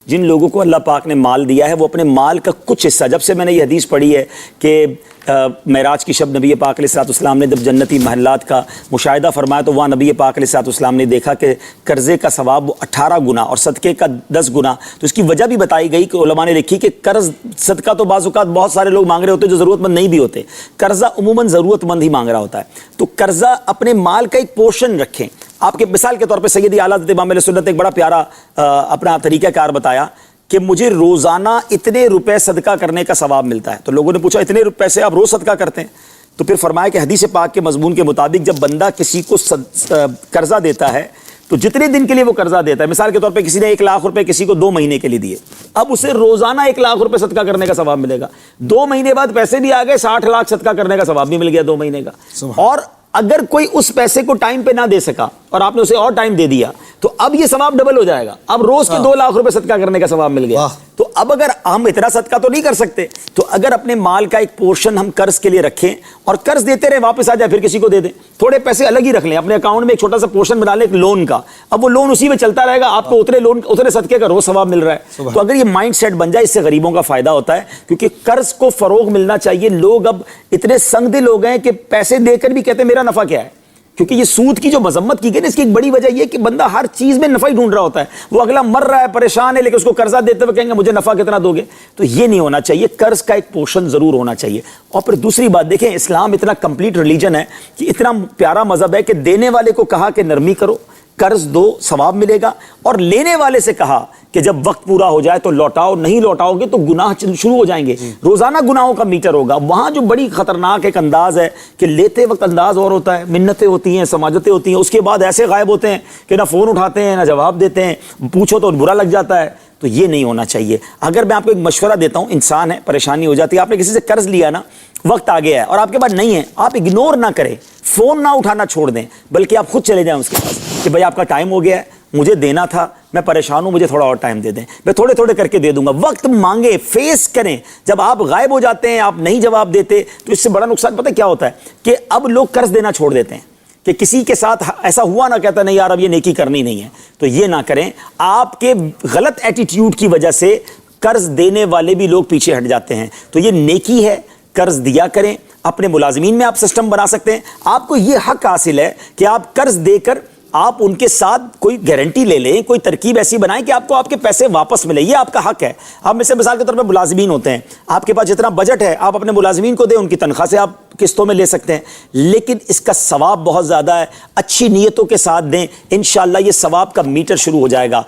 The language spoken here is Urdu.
جن لوگوں کو اللہ پاک نے مال دیا ہے وہ اپنے مال کا کچھ حصہ، جب سے میں نے یہ حدیث پڑھی ہے کہ معراج کی شب نبی پاک علیہ السلام نے جب جنتی محلات کا مشاہدہ فرمایا تو وہاں نبی پاک علیہ السلام نے دیکھا کہ قرضے کا ثواب 18 گنا اور صدقے کا 10 گنا. تو اس کی وجہ بھی بتائی گئی کہ علماء نے لکھی کہ قرض صدقہ تو بعض اوقات بہت سارے لوگ مانگ رہے ہوتے جو ضرورت مند نہیں بھی ہوتے، قرضہ عموماً ضرورت مند ہی مانگ رہا ہوتا ہے. تو قرضہ اپنے مال کا ایک پورشن رکھیں. آپ کے مثال کے طور پہ سیدی اعلیٰ حضرت امام علیہ سنت ایک بڑا پیارا اپنا طریقہ کار بتایا کہ مجھے روزانہ اتنے روپے صدقہ کرنے کا ثواب ملتا ہے. تو لوگوں نے پوچھا اتنے روپے سے آپ روز صدقہ کرتے ہیں؟ تو پھر فرمایا کہ حدیث پاک کے مضمون کے مطابق جب بندہ کسی کو قرضہ دیتا ہے تو جتنے دن کے لیے وہ قرضہ دیتا ہے، مثال کے طور پہ کسی نے 1 لاکھ روپے کسی کو 2 مہینے کے لیے دیے، اب اسے روزانہ 1 لاکھ روپے صدقہ کرنے کا ثواب ملے گا. 2 مہینے بعد پیسے بھی آ گئے، 60 لاکھ صدقہ کرنے کا ثواب بھی مل گیا 2 مہینے کا. اور اگر کوئی اس پیسے کو ٹائم پہ نہ دے سکا اور آپ نے اسے اور ٹائم دے دیا تو اب یہ ثواب ڈبل ہو جائے گا. اب روز کے 2 لاکھ روپے صدقہ کرنے کا ثواب مل گیا. تو اب اگر ہم اتنا صدقہ تو نہیں کر سکتے تو اگر اپنے مال کا ایک پورشن ہم قرض کے لیے رکھیں اور قرض دیتے رہے، واپس آ جائے پھر کسی کو دے دیں. تھوڑے پیسے الگ ہی رکھ لیں اپنے اکاؤنٹ میں، ایک چھوٹا سا پورشن بنا لیں ایک لون کا. اب وہ لون اسی میں چلتا رہے گا، آپ کو اتنے صدقے کا روز ثواب مل رہا ہے. تو اگر یہ مائنڈ سیٹ بن جائے اس سے غریبوں کا فائدہ ہوتا ہے، کیونکہ قرض کو فروغ ملنا چاہیے. لوگ اب اتنے سنگ دل ہو گئے کہ پیسے دے کر بھی کہتے ہیں میرا نفع کیا ہے، کیونکہ یہ سود کی جو مذمت کی گئی نا اس کی ایک بڑی وجہ یہ کہ بندہ ہر چیز میں نفع ہی ڈھونڈ رہا ہوتا ہے. وہ اگلا مر رہا ہے، پریشان ہے، لیکن اس کو قرضہ دیتے ہوئے کہیں گے مجھے نفع کتنا دو گے. تو یہ نہیں ہونا چاہیے، قرض کا ایک پورشن ضرور ہونا چاہیے. اور پھر دوسری بات دیکھیں، اسلام اتنا کمپلیٹ ریلیجن ہے کہ اتنا پیارا مذہب ہے کہ دینے والے کو کہا کہ نرمی کرو، قرض دو، ثواب ملے گا، اور لینے والے سے کہا کہ جب وقت پورا ہو جائے تو لوٹاؤ، نہیں لوٹاؤ گے تو گناہ شروع ہو جائیں گے. روزانہ گناہوں کا میٹر ہوگا. وہاں جو بڑی خطرناک ایک انداز ہے کہ لیتے وقت انداز اور ہوتا ہے، منتیں ہوتی ہیں، سماجتیں ہوتی ہیں، اس کے بعد ایسے غائب ہوتے ہیں کہ نہ فون اٹھاتے ہیں نہ جواب دیتے ہیں، پوچھو تو برا لگ جاتا ہے. تو یہ نہیں ہونا چاہیے. اگر میں آپ کو ایک مشورہ دیتا ہوں، انسان ہے، پریشانی ہو جاتی ہے، آپ نے کسی سے قرض لیا نا، وقت آ گیا ہے اور آپ کے پاس نہیں ہے، آپ اگنور نہ کریں، فون نہ اٹھانا چھوڑ دیں، بلکہ آپ خود چلے جائیں اس کے پاس کہ بھائی آپ کا ٹائم ہو گیا ہے، مجھے دینا تھا، میں پریشان ہوں، مجھے تھوڑا اور ٹائم دے دیں، میں تھوڑے تھوڑے کر کے دے دوں گا. وقت مانگے، فیس کریں. جب آپ غائب ہو جاتے ہیں، آپ نہیں جواب دیتے، تو اس سے بڑا نقصان پتہ کیا ہوتا ہے کہ اب لوگ قرض دینا چھوڑ دیتے ہیں کہ کسی کے ساتھ ایسا ہوا نہ کہتا نہیں یار اب یہ نیکی کرنی نہیں ہے. تو یہ نہ کریں. آپ کے غلط ایٹیٹیوڈ کی وجہ سے قرض دینے والے بھی لوگ پیچھے ہٹ جاتے ہیں. تو یہ نیکی ہے، قرض دیا کریں. اپنے ملازمین میں آپ سسٹم بنا سکتے ہیں. آپ کو یہ حق حاصل ہے کہ آپ قرض دے کر آپ ان کے ساتھ کوئی گارنٹی لے لیں، کوئی ترکیب ایسی بنائیں کہ آپ کو آپ کے پیسے واپس ملے. یہ آپ کا حق ہے. آپ میں سے مثال کے طور پہ ملازمین ہوتے ہیں، آپ کے پاس جتنا بجٹ ہے آپ اپنے ملازمین کو دیں، ان کی تنخواہ سے آپ قسطوں میں لے سکتے ہیں، لیکن اس کا ثواب بہت زیادہ ہے. اچھی نیتوں کے ساتھ دیں، انشاءاللہ یہ ثواب کا میٹر شروع ہو جائے گا.